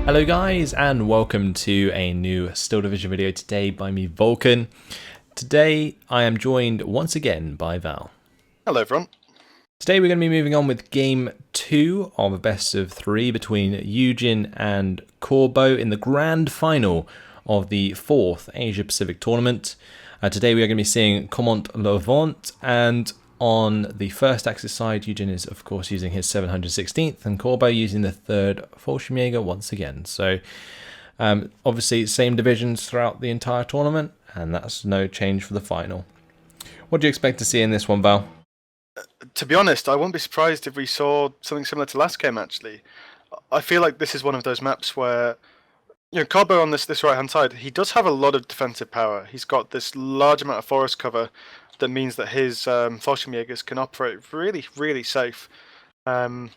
Hello guys, and welcome to a new Steel Division video today by me, Vulcan. Today I am joined once again by Val. Hello everyone. Today we're going to be moving on with game 2 of a best of 3 between YueJin and Corbeau in the grand final of the 4th Asia Pacific tournament. Today we are going to be seeing Caumont Levant, and on the first axis side, YueJin is of course using his 716th and Corbeau using the 3rd Fallschirmjäger once again. So obviously same divisions throughout the entire tournament, and that's no change for the final. What do you expect to see in this one, Val? To be honest, I won't be surprised if we saw something similar to last game actually. I feel like this is one of those maps where, you know, Corbeau on this right hand side, he does have a lot of defensive power. He's got this large amount of forest cover that means that his Fallschirmjägers can operate really safe. But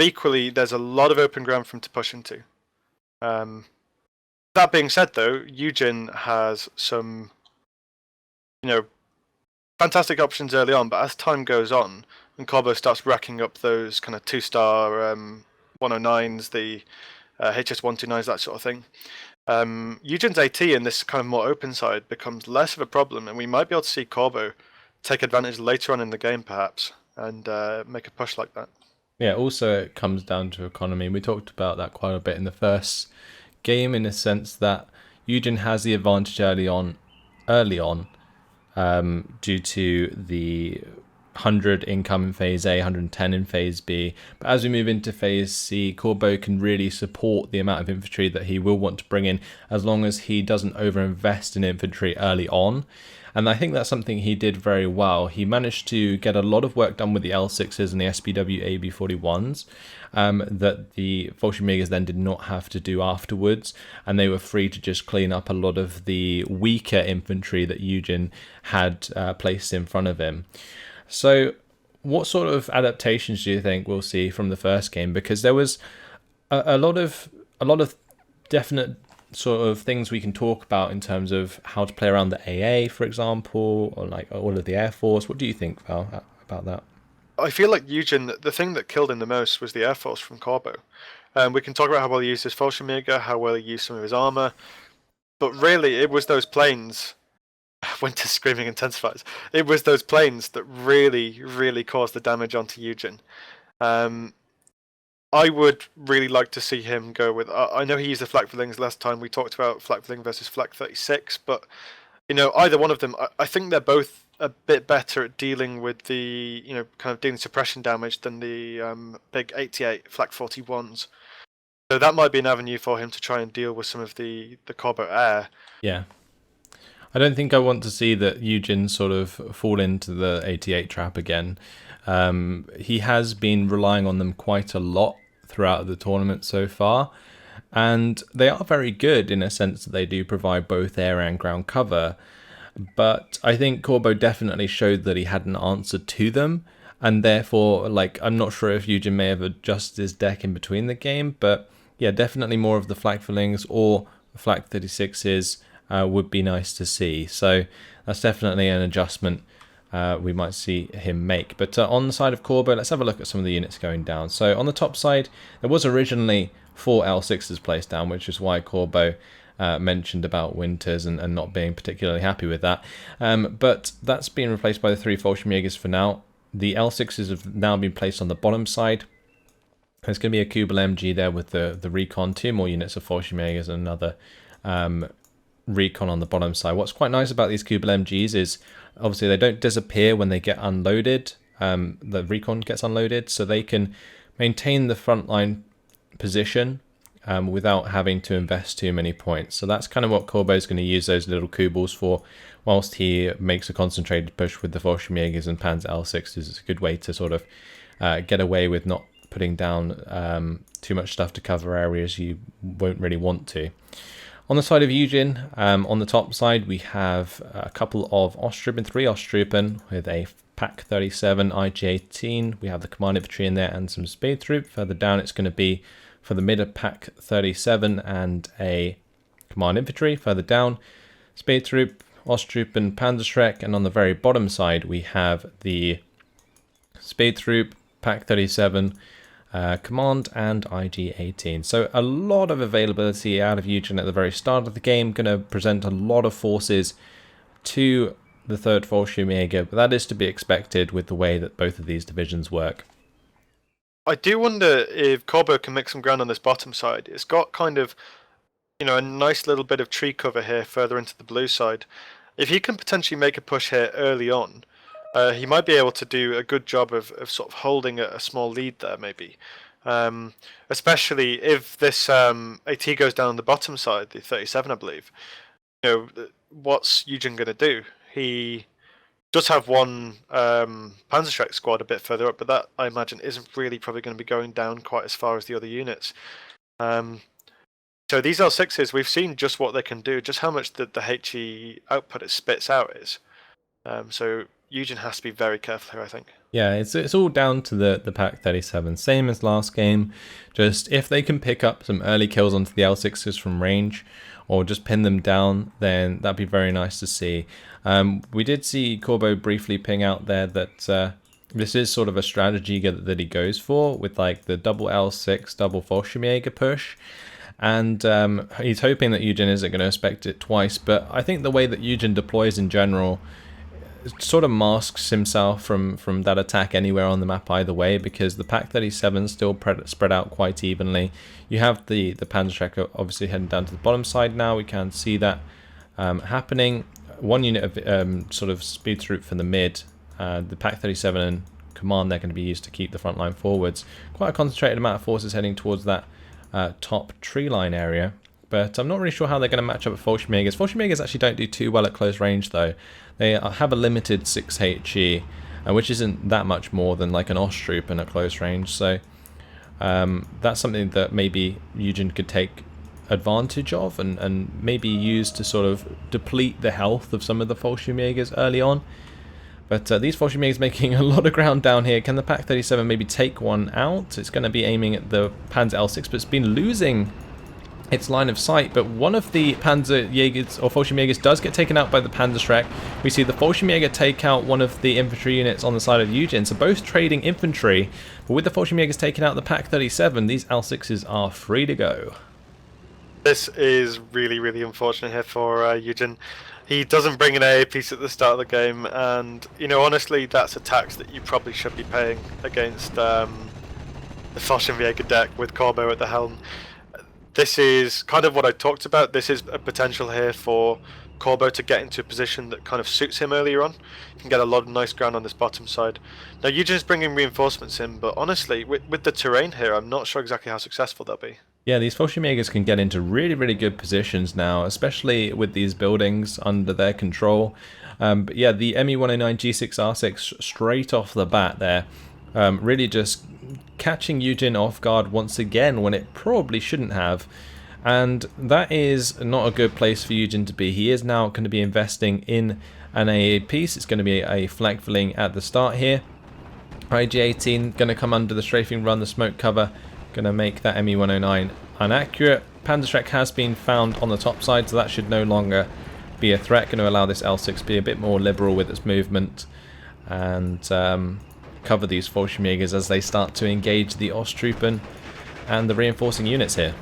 equally, there's a lot of open ground for him to push into. That being said, though, YueJin has some, fantastic options early on, but as time goes on, and Corbeau starts racking up those kind of 2-star 109s, the HS129s, that sort of thing, YueJin's AT in this kind of more open side becomes less of a problem, and we might be able to see Corbeau take advantage later on in the game, perhaps, and make a push like that. Yeah, also it comes down to economy. We talked about that quite a bit in the first game, in the sense that YueJin has the advantage early on, due to the 100 income in phase A, 110 in phase B. But as we move into phase C, Corbeau can really support the amount of infantry that he will want to bring in, as long as he doesn't overinvest in infantry early on. And I think that's something he did very well. He managed to get a lot of work done with the L6s and the SPW AB41s that the Fallschirmjägers then did not have to do afterwards, and they were free to just clean up a lot of the weaker infantry that YueJin had placed in front of him. So what sort of adaptations do you think we'll see from the first game? Because there was a lot of definite sort of things we can talk about in terms of how to play around the AA, for example, or like all of the Air Force. What do you think, Val, about that? I feel like YueJin, the thing that killed him the most was the Air Force from Corbeau. We can talk about how well he used his Fallschirmjäger, how well he used some of his armor, but really it was those planes. Winter Screaming intensifies. It was those planes that really caused the damage onto YueJin. I would really like to see him go with. I know he used the flak fillings last time. We talked about flak filling versus flak 36, but either one of them. I think they're both a bit better at dealing with the kind of dealing suppression damage than the big 88 flak 41s. So that might be an avenue for him to try and deal with some of the Corbeau air. Yeah. I don't think I want to see that YueJin sort of fall into the 88 trap again. He has been relying on them quite a lot throughout the tournament so far, and they are very good in a sense that they do provide both air and ground cover. But I think Corbeau definitely showed that he hadn't answered to them, and therefore, I'm not sure if YueJin may have adjusted his deck in between the game, but yeah, definitely more of the flak fillings or flak 36s would be nice to see. So that's definitely an adjustment we might see him make. But on the side of Corbeau, let's have a look at some of the units going down. So on the top side, there was originally 4 L6s placed down, which is why Corbeau mentioned about Winters and not being particularly happy with that. But that's been replaced by the 3 Fallschirmjägers for now. The L6s have now been placed on the bottom side. There's going to be a Kubel MG there with the recon, 2 more units of Fallschirmjägers and another recon on the bottom side. What's quite nice about these Kubel MGs is obviously they don't disappear when they get unloaded. The recon gets unloaded, so they can maintain the frontline position without having to invest too many points. So that's kind of what Corbeau is going to use those little Kubels for, whilst he makes a concentrated push with the Fallschirmjägers and Panzer L6s. It's a good way to sort of get away with not putting down too much stuff to cover areas you won't really want to. On the side of YueJin, on the top side, we have a couple of Osttroopen, 3 Osttroopen with a Pack 37 IG-18. We have the Command Infantry in there and some Speed Troop. Further down, it's going to be for the mid Pack 37 and a Command Infantry. Further down, Speed Troop, Osttroopen, Panzerschreck. And on the very bottom side, we have the Speed Troop, Pack 37, Command and IG-18. So a lot of availability out of YueJin at the very start of the game. Going to present a lot of forces to the 3rd Fallschirmjäger, but that is to be expected with the way that both of these divisions work. I do wonder if Corbeau can make some ground on this bottom side. It's got kind of, a nice little bit of tree cover here further into the blue side. If he can potentially make a push here early on, he might be able to do a good job of sort of holding a small lead there, maybe. Especially if this AT goes down on the bottom side, the 37, I believe. What's YueJin going to do? He does have one Panzerschreck squad a bit further up, but that, I imagine, isn't really probably going to be going down quite as far as the other units. So these L6s, we've seen just what they can do, just how much the HE output it spits out is. So YueJin has to be very careful here, I think. Yeah, it's all down to the Pak 37, same as last game. Just if they can pick up some early kills onto the L6s from range, or just pin them down, then that'd be very nice to see. We did see Corbeau briefly ping out there that this is sort of a strategy that he goes for, with like the double L6, double Fallschirmjäger push. And he's hoping that YueJin isn't going to expect it twice, but I think the way that YueJin deploys in general sort of masks himself from that attack anywhere on the map either way, because the Pak 37 still spread out quite evenly. You have the Panzerschreck obviously heading down to the bottom side now. We can see that happening. One unit of sort of speeds through for the mid. The Pak 37 and Command, they're going to be used to keep the front line forwards. Quite a concentrated amount of forces heading towards that top tree line area. But I'm not really sure how they're going to match up with Fallschirmjägers. Fallschirmjägers actually don't do too well at close range, though. They have a limited 6 HE, which isn't that much more than like an Osttrooper at close range. So that's something that maybe YueJin could take advantage of and maybe use to sort of deplete the health of some of the Fallschirmjägers early on. But these Fallschirmjägers making a lot of ground down here. Can the Pak 37 maybe take one out? It's going to be aiming at the Panzer L6, but it's been losing its line of sight. But one of the Panzerjägers or Fallschirmjägers does get taken out by the Panzerschreck. We see the Fallschirmjäger take out one of the infantry units on the side of YueJin. So both trading infantry, but with the Fallschirmjägers taking out the Pak 37, these L6s are free to go. This is really, really unfortunate here for YueJin. He doesn't bring an AA piece at the start of the game, and honestly, that's a tax that you probably should be paying against the Fallschirmjäger deck with Corbeau at the helm. This is kind of what I talked about. This is a potential here for Corbeau to get into a position that kind of suits him earlier on. You can get a lot of nice ground on this bottom side. Now YueJin's bringing reinforcements in, but honestly, with the terrain here, I'm not sure exactly how successful they'll be. Yeah, these Fallschirmjägers can get into really, really good positions now, especially with these buildings under their control. But yeah, the ME-109 G6R6 straight off the bat there, really just catching YueJin off guard once again when it probably shouldn't have. And that is not a good place for YueJin to be. He is now going to be investing in an AA piece. It's going to be a flak-filling at the start here. IG-18 going to come under the strafing run, the smoke cover. Going to make that ME-109 inaccurate. Panzerschreck has been found on the top side, so that should no longer be a threat. Going to allow this L6 to be a bit more liberal with its movement and cover these Fallschirmjägers as they start to engage the Osttroopen and the reinforcing units here.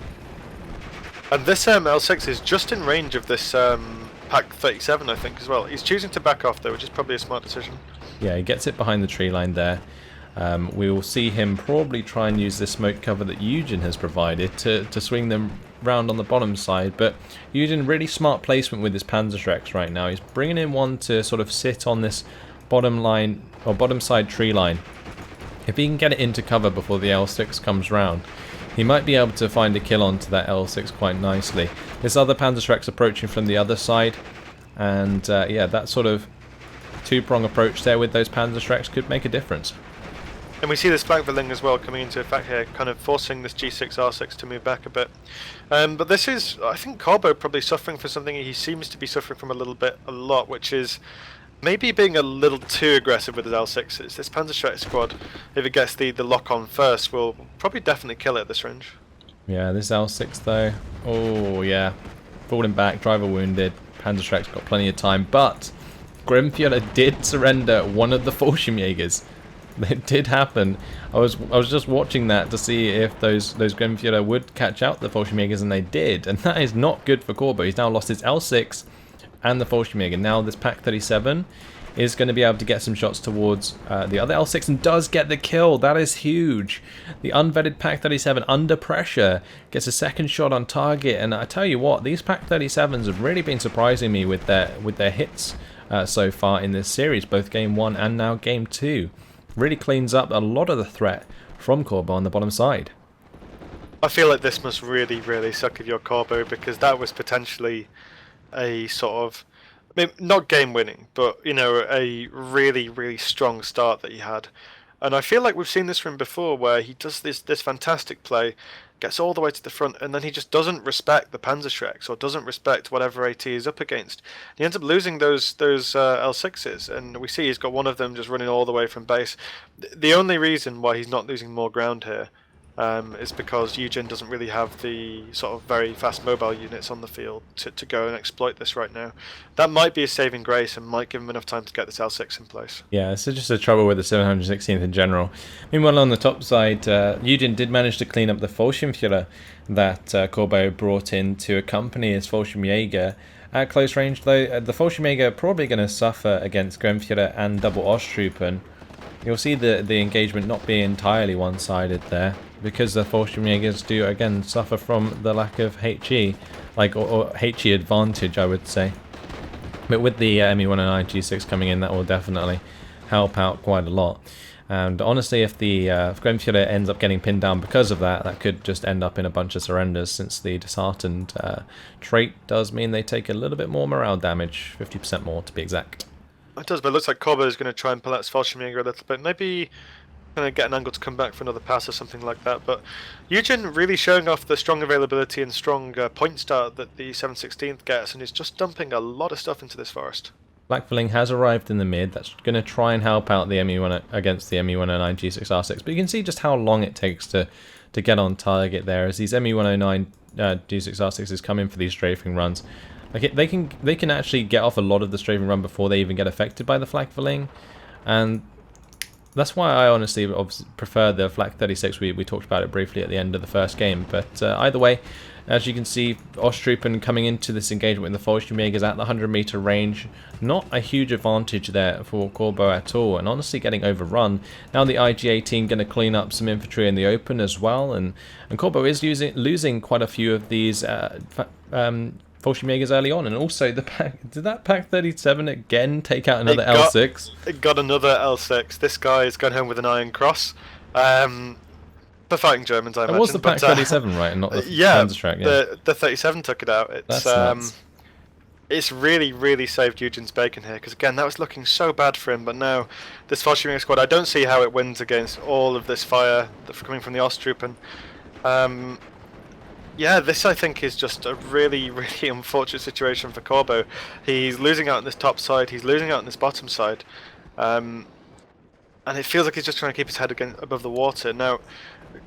And this L6 is just in range of this Pak 37, I think, as well. He's choosing to back off, though, which is probably a smart decision. Yeah, he gets it behind the tree line there. We will see him probably try and use this smoke cover that YueJin has provided to swing them round on the bottom side. But YueJin, really smart placement with his Panzerschrecks right now. He's bringing in one to sort of sit on this bottom line or bottom side tree line. If he can get it into cover before the L6 comes round, he might be able to find a kill onto that L6 quite nicely. This other Panzerschreck's approaching from the other side, and yeah, that sort of two-prong approach there with those Panzerschrecks could make a difference. And we see this flak-filling as well coming into effect here, kind of forcing this G6R6 to move back a bit. But this is, I think, Corbeau probably suffering from something he seems to be suffering from a lot, which is maybe being a little too aggressive with his L6s. This Panzerschreck squad, if it gets the lock on first, will probably definitely kill it at this range. Yeah, this L6 though, oh yeah, falling back, driver wounded, Panzerschreck's got plenty of time, but Grimfjord did surrender one of the Fallschirmjägers. It did happen. I was just watching that to see if those Grenfjord would catch out the Fallschirmjägers, and they did. And that is not good for Corbeau. He's now lost his L6 and the Fallschirmjäger. Now this Pack 37 is going to be able to get some shots towards the other L6 and does get the kill. That is huge. The unvetted Pack 37 under pressure gets a second shot on target. And I tell you what, these Pack 37s have really been surprising me with their hits so far in this series, both game 1 and now game 2. Really cleans up a lot of the threat from Corbeau on the bottom side. I feel like this must really, really suck if you're Corbeau, because that was potentially a sort of, I mean, not game winning, but you know, a really, really strong start that he had. And I feel like we've seen this from before, where he does this fantastic play, gets all the way to the front, and then he just doesn't respect the Panzerschrecks or doesn't respect whatever AT is up against. He ends up losing those L6s, and we see he's got one of them just running all the way from base. The only reason why he's not losing more ground here is because YueJin doesn't really have the sort of very fast mobile units on the field to go and exploit this right now. That might be a saving grace and might give him enough time to get this L6 in place. Yeah, it's just a trouble with the 716th in general. Meanwhile, on the top side, YueJin did manage to clean up the Fallschirmjäger that Corbeau brought in to accompany his Fallschirmjäger. At close range, though, the Fallschirmjäger probably going to suffer against Grenfjord and double Osttruppen. You'll see the engagement not being entirely one-sided there, because the Fallschirmjägers do again suffer from the lack of HE, or HE advantage, I would say. But with the ME1 and IG6 coming in, that will definitely help out quite a lot. And honestly, if the Grenfjord ends up getting pinned down because of that, that could just end up in a bunch of surrenders, since the disheartened trait does mean they take a little bit more morale damage, 50% more to be exact. It does, but it looks like Corbeau is going to try and pull out his Fallschirmjäger a little bit. Maybe going to get an angle to come back for another pass or something like that. But YueJin really showing off the strong availability and strong point start that the 716th gets, and is just dumping a lot of stuff into this forest. Blackfilling has arrived in the mid. That's going to try and help out the ME1 against the ME109 G6R6. But you can see just how long it takes to get on target there, as these ME109 G6R6s come in for these strafing runs. Like they can actually get off a lot of the strafing run before they even get affected by the Flakfilling, and that's why I honestly prefer the Flak 36. We talked about it briefly at the end of the first game, but either way, as you can see, Osttruppen coming into this engagement with the Fallschirmjägers at the 100-meter range, not a huge advantage there for Corbeau at all, and honestly getting overrun. Now the IG-18 going to clean up some infantry in the open as well, and Corbeau is losing quite a few of these Fallschirmjägers early on, and also did that Pack 37 again take out another L6? It got another L6. This guy is going home with an Iron Cross. For fighting Germans, I imagine. It was the Pack 37, right, and not the Panzerschreck. Yeah, the 37 took it out. It's really, really saved YueJin's bacon here, because again, that was looking so bad for him, but now this Fallschirmjäger squad, I don't see how it wins against all of this fire that's coming from the Osttruppen. Yeah, this I think is just a really, really unfortunate situation for Corbeau. He's losing out on this top side, he's losing out on this bottom side, and it feels like he's just trying to keep his head above the water. Now,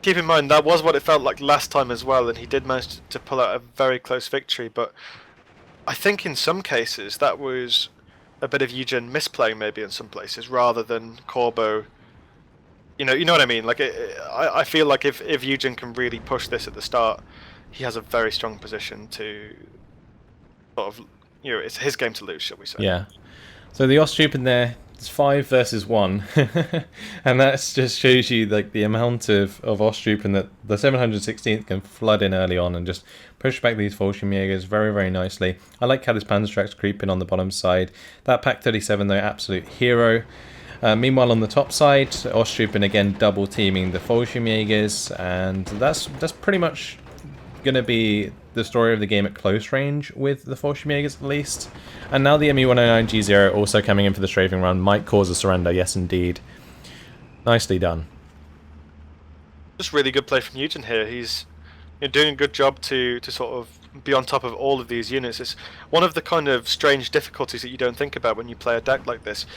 keep in mind, that was what it felt like last time as well, and he did manage to pull out a very close victory, but I think in some cases that was a bit of YueJin misplaying maybe in some places, rather than Corbeau. You know what I mean? Like, I feel like if YueJin can really push this at the start, he has a very strong position to sort of, it's his game to lose, shall we say. Yeah. So the Osttruppen there, it's 5 versus 1. And that just shows you like the amount of Osttruppen that the 716th can flood in early on and just push back these Fallschirmjägers very, very nicely. I like how this Panzerschreck's creeping on the bottom side. That Pack 37 though, absolute hero. Meanwhile, on the top side, Osttruppen again double teaming the Fallschirmjägers, and that's pretty much going to be the story of the game at close range with the Fallschirmjägers at least. And now the ME109G0 also coming in for the strafing run might cause a surrender, yes indeed. Nicely done. Just really good play from YueJin here. He's doing a good job to sort of be on top of all of these units. It's one of the kind of strange difficulties that you don't think about when you play a deck like this.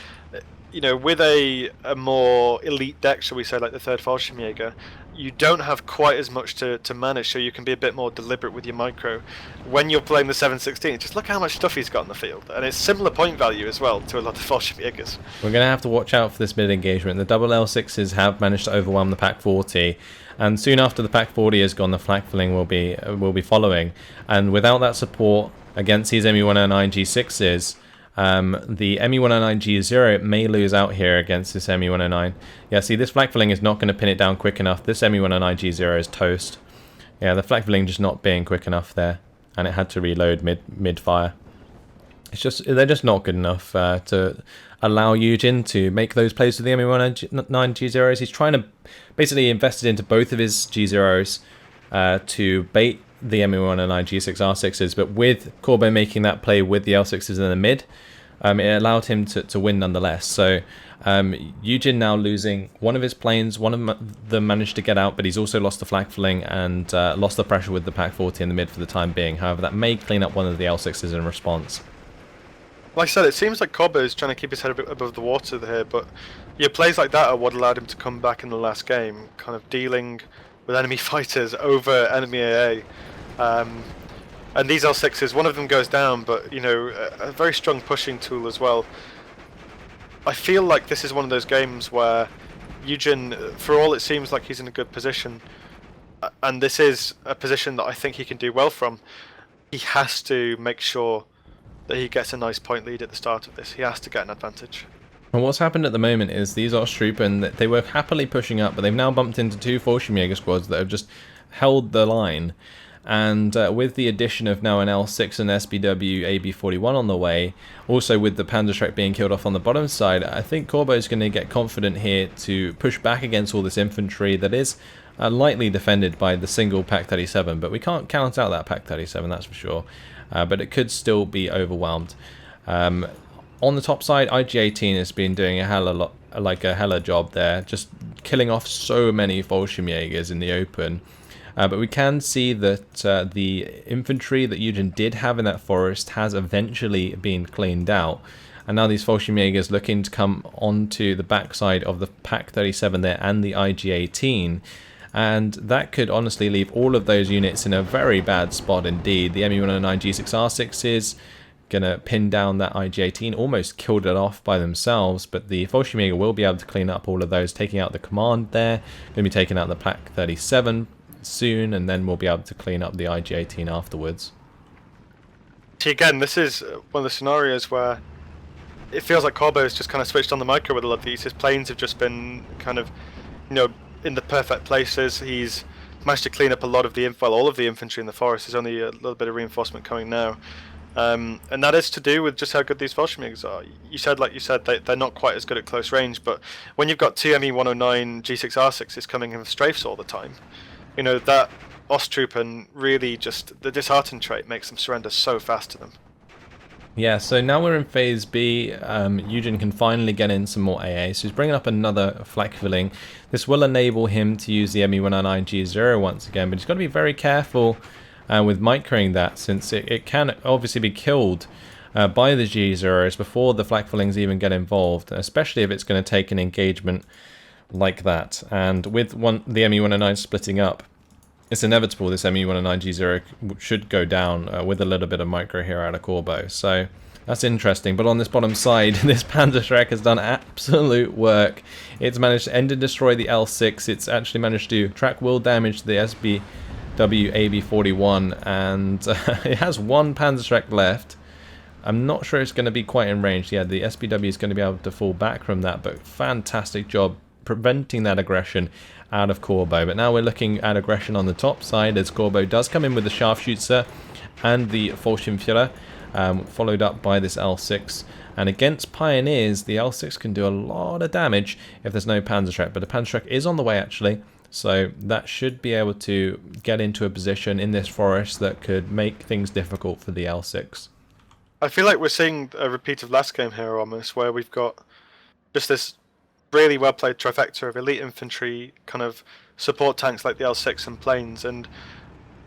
With a more elite deck, shall we say, like the third Fallschirmjäger, you don't have quite as much to manage, so you can be a bit more deliberate with your micro. When you're playing the 716, just look how much stuff he's got in the field, and it's similar point value as well to a lot of Fallschirmjägers. We're going to have to watch out for this mid engagement. The double L6s have managed to overwhelm the Pack 40, and soon after the Pack 40 is gone, the flak-filling will be following. And without that support against these ME109 G6s, the ME109 G0 may lose out here against this ME109. Yeah, see, this flak-filling is not going to pin it down quick enough. This ME109 G0 is toast. Yeah, the flak-filling just not being quick enough there, and it had to reload mid-fire. They're just not good enough to allow YueJin to make those plays with the ME109 G0s. He's trying to basically invest it into both of his G0s to bait the ME109 G6 R6s, but with Corbeau making that play with the L6s in the mid, it allowed him to win nonetheless. So YueJin now losing one of his planes. One of them managed to get out, but he's also lost the flak-filling and lost the pressure with the Pack 40 in the mid for the time being. However, that may clean up one of the L6s in response. Like I said, it seems like Corbeau is trying to keep his head a bit above the water here, but plays like that are what allowed him to come back in the last game, kind of dealing with enemy fighters over enemy AA. And these L6s, one of them goes down, but a very strong pushing tool as well. I feel like this is one of those games where YueJin, for all it seems like he's in a good position, and this is a position that I think he can do well from, he has to make sure that he gets a nice point lead at the start of this. He has to get an advantage. And what's happened at the moment is these Osttrooper, they were happily pushing up, but they've now bumped into two Fallschirmjäger squads that have just held the line. And with the addition of now an L6 and SBW AB41 on the way, also with the Panzerschreck being killed off on the bottom side, I think Corbeau is going to get confident here to push back against all this infantry that is lightly defended by the single Pack 37, but we can't count out that Pack 37, that's for sure. But it could still be overwhelmed. On the top side, IG-18 has been doing a hella job there, just killing off so many Fallschirmjägers in the open. But we can see that the infantry that YueJin did have in that forest has eventually been cleaned out. And now these Fallschirmjägers looking to come onto the backside of the Pack 37 there and the IG-18. And that could honestly leave all of those units in a very bad spot indeed. The ME109 G6R6 is going to pin down that IG-18, almost killed it off by themselves, but the Fallschirmjäger will be able to clean up all of those, taking out the command there, going to be taking out the Pack 37 soon, and then we'll be able to clean up the IG-18 afterwards. See, again, this is one of the scenarios where it feels like Corbeau has just kind of switched on the micro with a lot of these. His planes have just been kind of, in the perfect places. He's managed to clean up a lot of all of the infantry in the forest. There's only a little bit of reinforcement coming now. And that is to do with just how good these Fallschirmjägers are. Like you said, they're not quite as good at close range, but when you've got two ME109 G6R6s coming in with strafes all the time, that Osttrooper really just, the disheartened trait makes them surrender so fast to them. Yeah, so now we're in Phase B. YueJin can finally get in some more AA, so he's bringing up another flak-filling. This will enable him to use the ME109 G0 once again, but he's got to be very careful with microing that, since it can obviously be killed by the G0s before the flak-fillings even get involved, especially if it's going to take an engagement like that. And with the ME109 splitting up, it's inevitable this ME109 G0 should go down with a little bit of micro here out of Corbeau. So that's interesting. But on this bottom side, this Panzerschreck has done absolute work. It's managed to end and destroy the L6. It's actually managed to track will damage the SBW AB41, and it has one Panzerschreck left. I'm not sure it's going to be quite in range. Yeah, the SBW is going to be able to fall back from that, but fantastic job preventing that aggression out of Corbeau. But now we're looking at aggression on the top side, as Corbeau does come in with the Scharfschütze and the Fallschirmjäger, followed up by this L6. And against Pioneers, the L6 can do a lot of damage if there's no Panzerschreck, but the Panzerschreck is on the way actually, so that should be able to get into a position in this forest that could make things difficult for the L6. I feel like we're seeing a repeat of last game here almost, where we've got just this really well played trifecta of elite infantry, kind of support tanks like the L6 and planes, and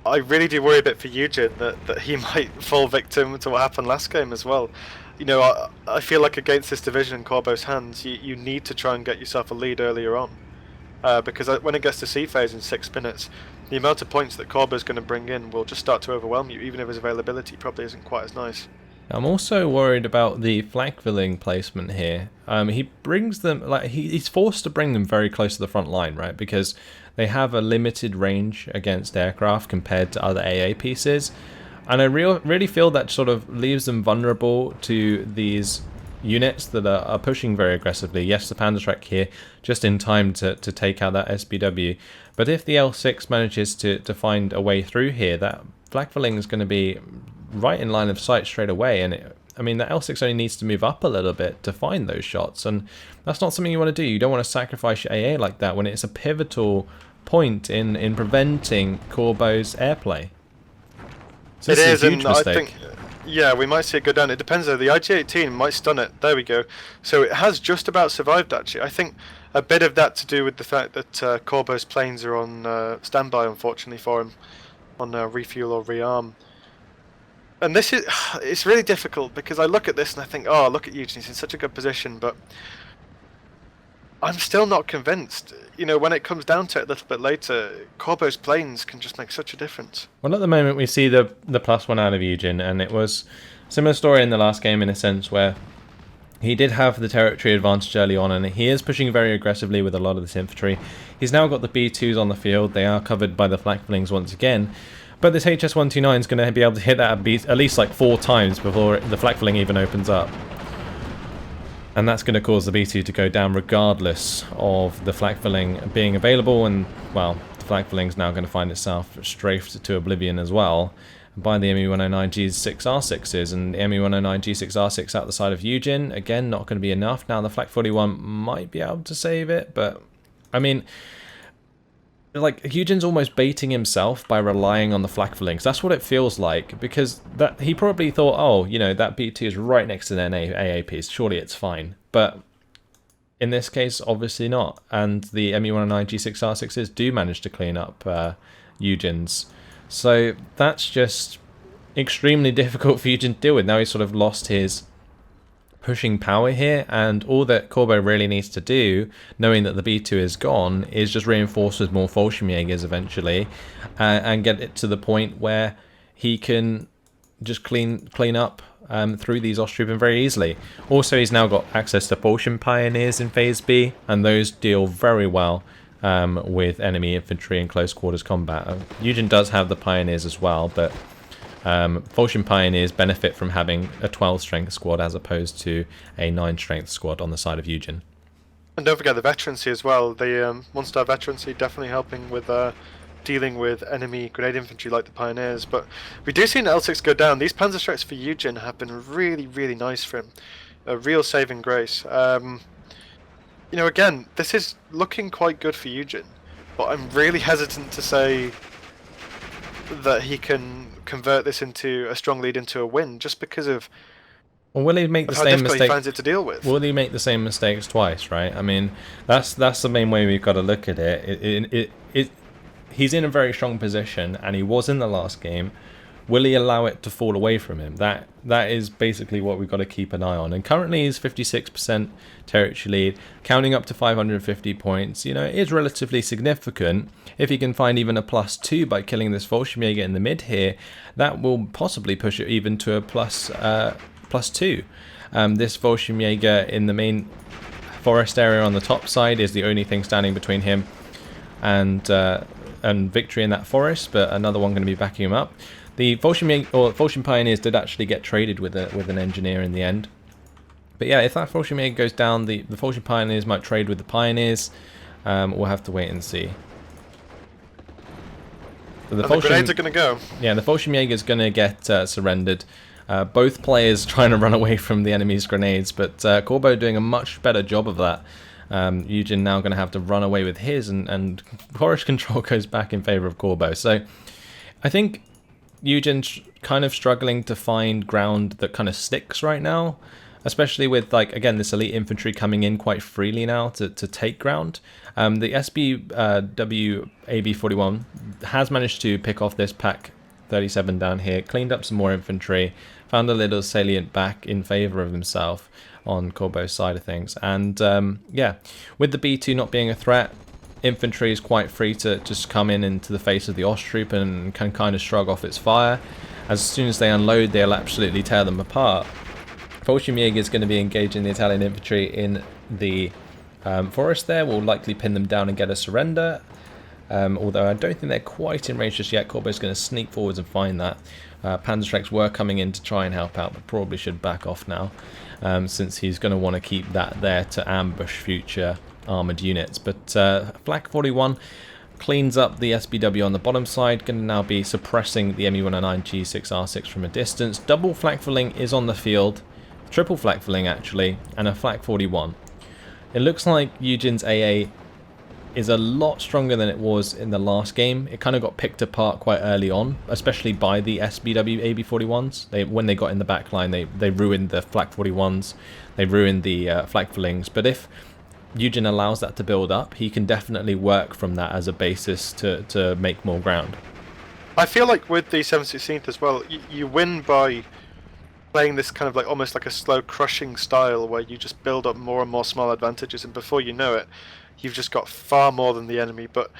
I really do worry a bit for YueJin that he might fall victim to what happened last game as well. I feel like against this division in Corbeau's hands, you need to try and get yourself a lead earlier on. because when it gets to C phase in 6 minutes, the amount of points that Corbeau's going to bring in will just start to overwhelm you, even if his availability probably isn't quite as nice. I'm also worried about the flak filling placement here. He brings them, like, he's forced to bring them very close to the front line, right? Because they have a limited range against aircraft compared to other AA pieces. And I really feel that sort of leaves them vulnerable to these units that are pushing very aggressively. Yes, the Panzerschreck here, just in time to take out that SBW. But if the L6 manages to find a way through here, that flak filling is going to be right in line of sight straight away. And I mean, the L6 only needs to move up a little bit to find those shots. And that's not something you want to do. You don't want to sacrifice your AA like that when it's a pivotal point in preventing Corbeau's airplay. So it is, and mistake. I think, yeah, we might see it go down. It depends though. The IG-18 might stun it. There we go. So it has just about survived, actually. I think a bit of that to do with the fact that Corbeau's planes are on standby, unfortunately for him, on refuel or rearm. And this is, it's really difficult because I look at this and I think, oh, look at YueJin, he's in such a good position, but I'm still not convinced. You know, when it comes down to it a little bit later, Corbeau's planes can just make such a difference. Well, at the moment we see the +1 out of YueJin, and it was a similar story in the last game in a sense where he did have the territory advantage early on, and he is pushing very aggressively with a lot of this infantry. He's now got the B2s on the field. They are covered by the flak fillings once again. But this HS-129 is going to be able to hit that at least like 4 times before the flak filling even opens up. And that's going to cause the B2 to go down regardless of the flak filling being available. And, well, the flak filling is now going to find itself strafed to oblivion as well by the ME-109G6R6s. And the ME-109G6R6 out the side of YueJin, again, not going to be enough. Now the flak 41 might be able to save it, but, I mean, like, YueJin's almost baiting himself by relying on the flak fillings. That's what it feels like, because that he probably thought, oh, you know, that B2 is right next to their AAPs, surely it's fine. But in this case, obviously not. And the ME-109 G6R6s do manage to clean up YueJin's. So that's just extremely difficult for YueJin to deal with. Now he's sort of lost his pushing power here, and all that Corbeau really needs to do, knowing that the B2 is gone, is just reinforce with more Fallschirmjägers eventually, and get it to the point where he can just clean up through these Osttroopen very easily. Also, he's now got access to Fallschirm Pioneers in Phase B, and those deal very well with enemy infantry in close quarters combat. YueJin does have the Pioneers as well, but Fallschirm Pioneers benefit from having a 12 strength squad as opposed to a 9 strength squad on the side of YueJin. And don't forget the veterancy as well. The 1-star veterancy definitely helping with dealing with enemy grenade infantry like the Pioneers. But we do see an L6 go down. These Panzerschrecks for YueJin have been really, really nice for him. A real saving grace. You know, again, this is looking quite good for YueJin, but I'm really hesitant to say that he can convert this into a strong lead into a win, just because of will he make the how same difficult mistake? He finds it to deal with. Will he make the same mistakes twice? Right? I mean, that's the main way we've got to look at it. He's in a very strong position, and he was in the last game. Will he allow it to fall away from him? That is basically what we've got to keep an eye on. And currently he's 56% territory lead, counting up to 550 points. You know, it is relatively significant. If he can find even a +2 by killing this Fallschirmjäger in the mid here, that will possibly push it even to a +2. This Fallschirmjäger in the main forest area on the top side is the only thing standing between him and victory in that forest, but another one going to be backing him up. The Fallschirm Pioneers did actually get traded with an engineer in the end. But yeah, if that Fallschirmjäger goes down, the Fallschirm Pioneers might trade with the Pioneers. We'll have to wait and see. So the grenades are going to go. Yeah, the Fallschirmjäger is going to get surrendered. Both players trying to run away from the enemy's grenades, but Corbeau doing a much better job of that. YueJin now going to have to run away with his, and forest control goes back in favor of Corbeau. So I think YueJin's kind of struggling to find ground that kind of sticks right now, especially with, like, again, this elite infantry coming in quite freely now to take ground. The SBW AB41 has managed to pick off this Pack 37 down here, cleaned up some more infantry, found a little salient back in favor of himself on Corbeau's side of things. And yeah, with the B2 not being a threat, infantry is quite free to just come in into the face of the Osttroop and can kind of shrug off its fire. As soon as they unload, they'll absolutely tear them apart. Fallschirmjäger is going to be engaging the Italian infantry in the forest there. Will likely pin them down and get a surrender. Although I don't think they're quite in range just yet. Corbeau's going to sneak forwards and find that. Panzerschrecks were coming in to try and help out, but probably should back off now, since he's going to want to keep that there to ambush future armoured units. But Flak 41 cleans up the SBW on the bottom side, going to now be suppressing the ME-109 G6R6 from a distance. Double flak-filling is on the field, triple flak-filling actually, and a Flak 41. It looks like YueJin's AA is a lot stronger than it was in the last game. It kind of got picked apart quite early on, especially by the SBW AB41s. When they got in the back line, they ruined the Flak 41s, they ruined the Flak fillings. But if YueJin allows that to build up, he can definitely work from that as a basis to make more ground. I feel like with the 716th as well, you win by playing this kind of like almost like a slow crushing style where you just build up more and more small advantages, and before you know it, you've just got far more than the enemy. But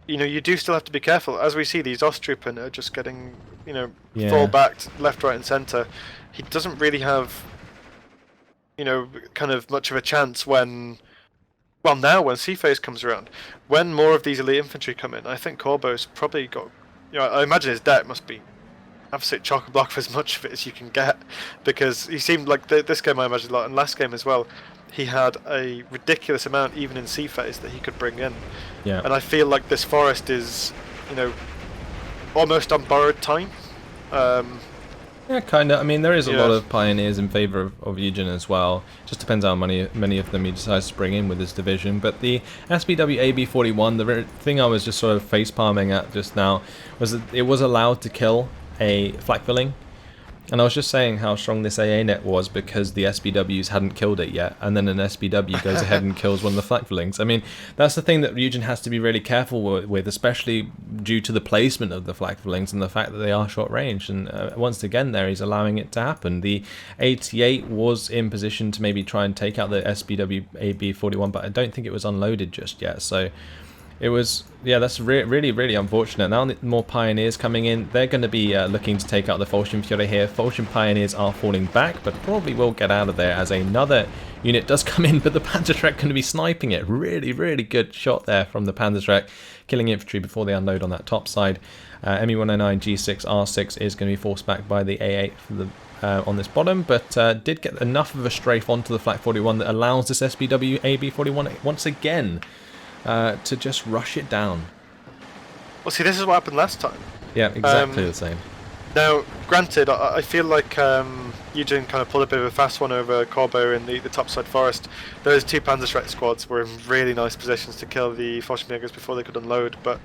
you know, you do still have to be careful. As we see, these Osttroopen are just getting, you know, fall backed left, right, and centre. He doesn't really have, you know, kind of much of a chance when. Well, now when C-Phase comes around, when more of these elite infantry come in, I think Corbeau's probably got. You know, I imagine his deck must be absolute chock-a-block for as much of it as you can get, because he seemed like this game I imagine a lot, and last game as well. He had a ridiculous amount, even in C-Phase, that he could bring in. Yeah. And I feel like this forest is, you know, almost on borrowed time. Yeah, kind of. I mean, there is a lot of pioneers in favour of YueJin as well. Just depends how many of them he decides to bring in with his division. But the SBW AB41, the thing I was just sort of face-palming at just now, was that it was allowed to kill a flak filling. And I was just saying how strong this AA net was because the SBWs hadn't killed it yet, and then an SBW goes ahead and kills one of the flak fillings. I mean, that's the thing that YueJin has to be really careful with, especially due to the placement of the flak fillings and the fact that they are short range. And once again there, he's allowing it to happen. The 88 was in position to maybe try and take out the SBW AB41, but I don't think it was unloaded just yet. So it was, yeah, that's really, really unfortunate. Now more pioneers coming in, they're going to be looking to take out the Fallschirmjäger here. Fallschirm pioneers are falling back, but probably will get out of there as another unit does come in, but the Panzerschreck going to be sniping it. Really, really good shot there from the Panzerschreck, killing infantry before they unload on that top side. ME-109 G6R6 is going to be forced back by the A8 for the on this bottom, but did get enough of a strafe onto the Flak 41 that allows this SBW AB41 once again to just rush it down. Well, see, this is what happened last time. Yeah, exactly the same. Now, granted, I feel like YueJin kind of pulled a bit of a fast one over Corbeau in the topside forest. Those two Panzerschreck squads were in really nice positions to kill the Fallschirmjägers before they could unload, but,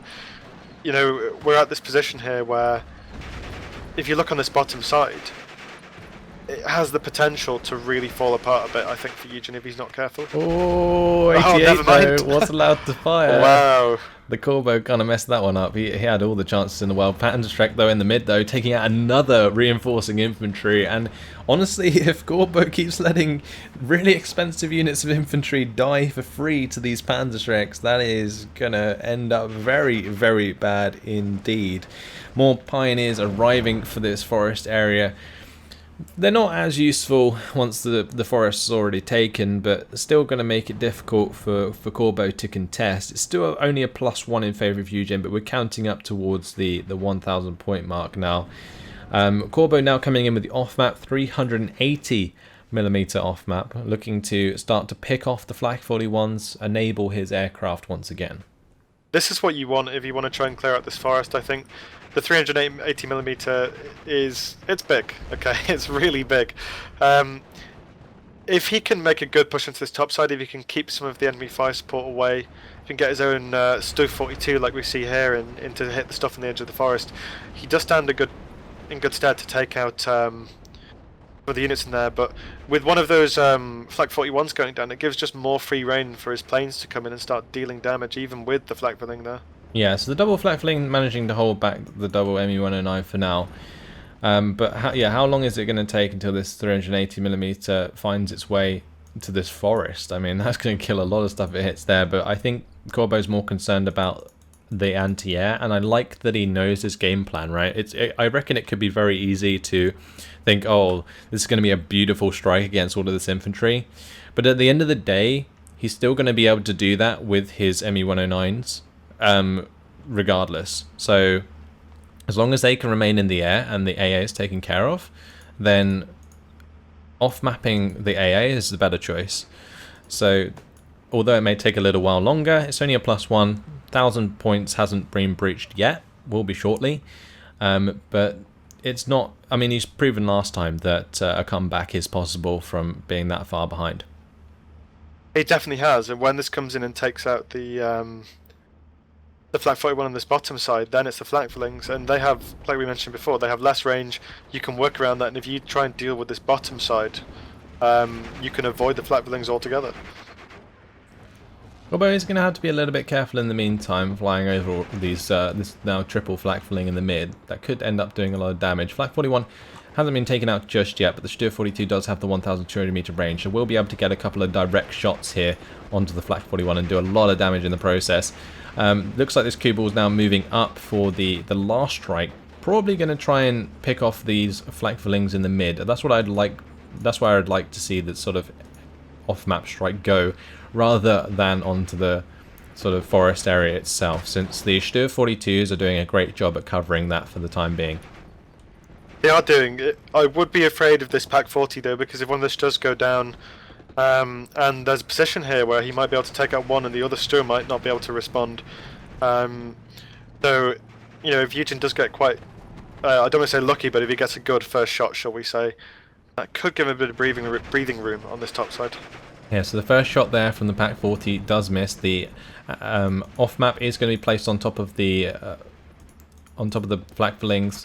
you know, we're at this position here where, if you look on this bottom side, it has the potential to really fall apart a bit, I think, for YueJin if he's not careful. Oh, 88 though, was allowed to fire. Wow. The Corbeau kind of messed that one up. He had all the chances in the world. Panzerschreck, though, in the mid, though, taking out another reinforcing infantry. And honestly, if Corbeau keeps letting really expensive units of infantry die for free to these Panzerschrecks, that is going to end up very, very bad indeed. More pioneers arriving for this forest area. They're not as useful once the forest's already taken, but still going to make it difficult for Corbeau to contest. It's still only a +1 in favour of YueJin, but we're counting up towards the 1,000 point mark now. Corbeau now coming in with the off-map 380mm off-map, looking to start to pick off the Flak 41s, enable his aircraft once again. This is what you want if you want to try and clear out this forest, I think. The 380mm it's big, okay, it's really big. If he can make a good push into this top side, if he can keep some of the enemy fire support away, if he can get his own Stu 42 like we see here and to hit the stuff on the edge of the forest, he does stand in good stead to take out for the units in there. But with one of those Flak 41s going down, it gives just more free reign for his planes to come in and start dealing damage, even with the flak filling there. Yeah, so the double flak filling managing to hold back the double ME-109 for now. But how long is it going to take until this 380mm finds its way to this forest? I mean, that's going to kill a lot of stuff if it hits there, but I think Corbeau's more concerned about the anti-air, and I like that he knows his game plan, right? I reckon it could be very easy to think, oh, this is going to be a beautiful strike against all of this infantry, but at the end of the day, he's still going to be able to do that with his ME-109s, regardless. So as long as they can remain in the air and the AA is taken care of, then off-mapping the AA is the better choice. So although it may take a little while longer, it's only a +1. 1,000 points hasn't been breached yet, will be shortly. But it's not, I mean, he's proven last time that a comeback is possible from being that far behind. He definitely has, and when this comes in and takes out the Flak 41 on this bottom side, then it's the Flakflings, and they have, like we mentioned before, they have less range. You can work around that, and if you try and deal with this bottom side, you can avoid the Flakflings altogether. Corbeau is going to have to be a little bit careful in the meantime, flying over all these, this now triple Flakfling in the mid. That could end up doing a lot of damage. Flak 41 hasn't been taken out just yet, but the Stuhr 42 does have the 1,200 meter range, so we'll be able to get a couple of direct shots here onto the Flak 41 and do a lot of damage in the process. Looks like this Corbeau is now moving up for the last strike. Probably going to try and pick off these Flakflings in the mid. That's what I'd like. That's where I'd like to see the sort of off-map strike go, rather than onto the sort of forest area itself, since the Stuhr 42s are doing a great job at covering that for the time being. They are doing it. I would be afraid of this Pack 40 though, because if one of this does go down, and there's a position here where he might be able to take out one and the other Stuhr might not be able to respond. So, you know, if YueJin does get quite, I don't want to say lucky, but if he gets a good first shot, shall we say, that could give him a bit of breathing room on this top side. Yeah, so the first shot there from the Pack 40 does miss. The off-map is going to be placed on top of the Flakflings.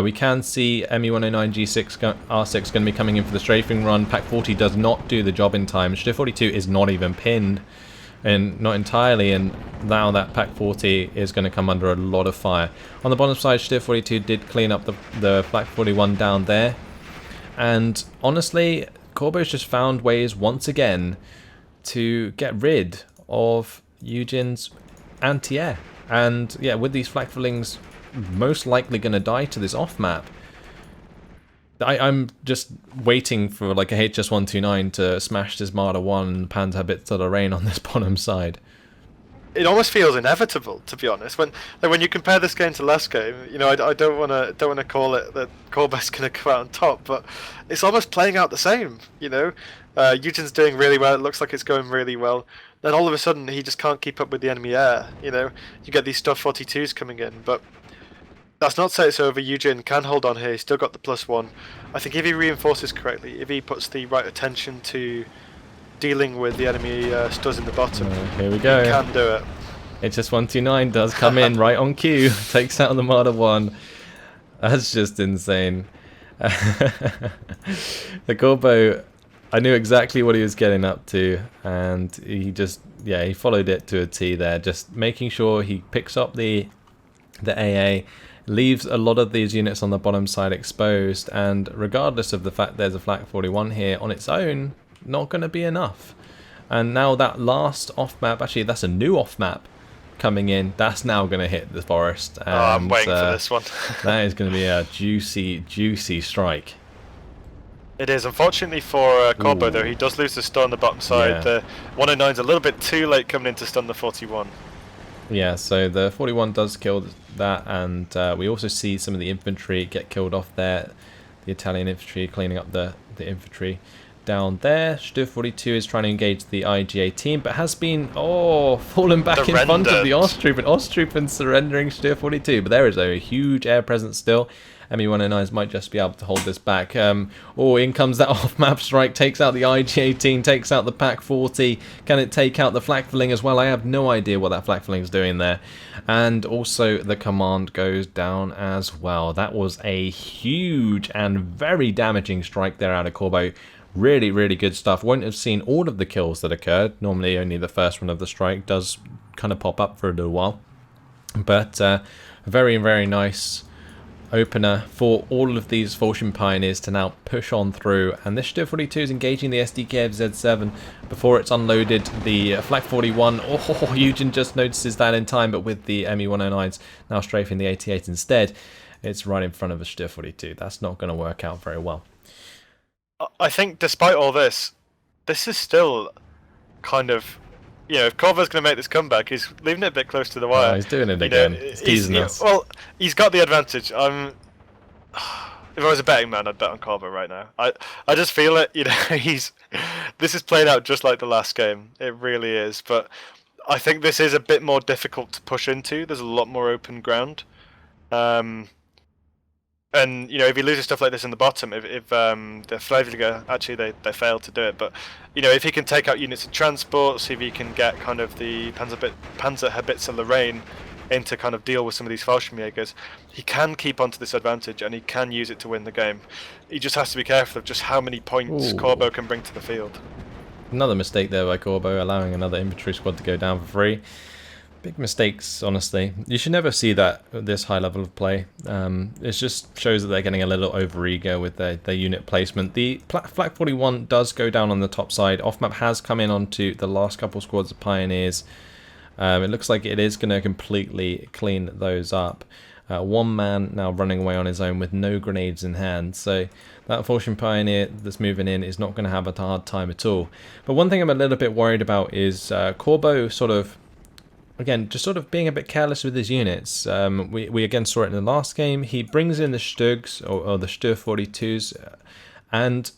We can see ME-109 G6 R6 going to be coming in for the strafing run. Pack 40 does not do the job in time. Stuhr 42 is not even pinned, and not entirely, and now that Pack 40 is going to come under a lot of fire. On the bottom side, Stuhr 42 did clean up the Flak 41 down there, and honestly, Corbeau's just found ways once again to get rid of YueJin's anti-air. And yeah, with these Flakflings most likely going to die to this off-map, I'm just waiting for like a HS-129 to smash this Marder 1 and Panzer Bits of the Rain on this bottom side. It almost feels inevitable, to be honest. When you compare this game to last game, you know, I don't want to call it that Corbeau's going to come out on top, but it's almost playing out the same. You know, YueJin's doing really well. It looks like it's going really well. Then all of a sudden, he just can't keep up with the enemy air. You know, you get these Stuhr 42s coming in, but that's not to say it's over. YueJin can hold on here. He's still got the +1. I think if he reinforces correctly, if he puts the right attention to dealing with the enemy Stuhs in the bottom, here we go. He can do it. HS-129 does come in right on cue, takes out the Marder 1. That's just insane. The Corbeau, I knew exactly what he was getting up to, and he just, yeah, he followed it to a T there, just making sure he picks up the AA, leaves a lot of these units on the bottom side exposed, and regardless of the fact there's a Flak 41 here on its own, not going to be enough. And now that last off-map, actually that's a new off-map coming in, that's now going to hit the forest. And, I'm waiting for this one. That is going to be a juicy strike. It is. Unfortunately for Corbeau though, he does lose the Stuhr on the bottom side. Yeah. The 109's a little bit too late coming in to stun the 41. Yeah, so the 41 does kill that, and we also see some of the infantry get killed off there. The Italian infantry cleaning up the infantry down there. Stuhr 42 is trying to engage the IG-18, but has been fallen back in front of the Osttruppen. Osttruppen surrendering Stuhr 42, but there is a huge air presence still. ME-109s might just be able to hold this back. In comes that off-map strike, takes out the IG-18, takes out the Pack 40. Can it take out the Flakfling as well? I have no idea what that Flakfling is doing there. And also the Caumont goes down as well. That was a huge and very damaging strike there out of Corbeau. Really, really good stuff. Won't have seen all of the kills that occurred. Normally only the first one of the strike does kind of pop up for a little while. But very, very nice opener for all of these Fallschirm Pioneers to now push on through, and this Stür 42 is engaging the SDK of Z7 before it's unloaded the Flak 41. Oh, YueJin just notices that in time, but with the ME109s now strafing the 88 instead, it's right in front of a Stür 42. That's not going to work out very well. I think despite all this, this is still kind of, you know, if Corbeau's going to make this comeback, he's leaving it a bit close to the wire. Oh, he's doing it again. He's teasing us. Well, he's got the advantage. If I was a betting man, I'd bet on Corbeau right now. I just feel it. You know, this is played out just like the last game. It really is. But I think this is a bit more difficult to push into. There's a lot more open ground. And you know, if he loses stuff like this in the bottom, if the Fallschirmjäger actually they fail to do it, but you know, if he can take out units of transport, see if he can get kind of the Panzerhaubitze Lorraine in to kind of deal with some of these Fallschirmjägers, he can keep onto this advantage and he can use it to win the game. He just has to be careful of just how many points Corbeau can bring to the field. Another mistake there by Corbeau, allowing another infantry squad to go down for free. Big mistakes, honestly. You should never see that at this high level of play. It just shows that they're getting a little over-eager with their unit placement. The Flak 41 does go down on the top side. Off-map has come in onto the last couple squads of Pioneers. It looks like it is going to completely clean those up. One man now running away on his own with no grenades in hand. So that Fallschirm Pioneer that's moving in is not going to have a hard time at all. But one thing I'm a little bit worried about is Corbeau sort of, again, just sort of being a bit careless with his units. We again saw it in the last game. He brings in the Stugs, or the Stür 42s, and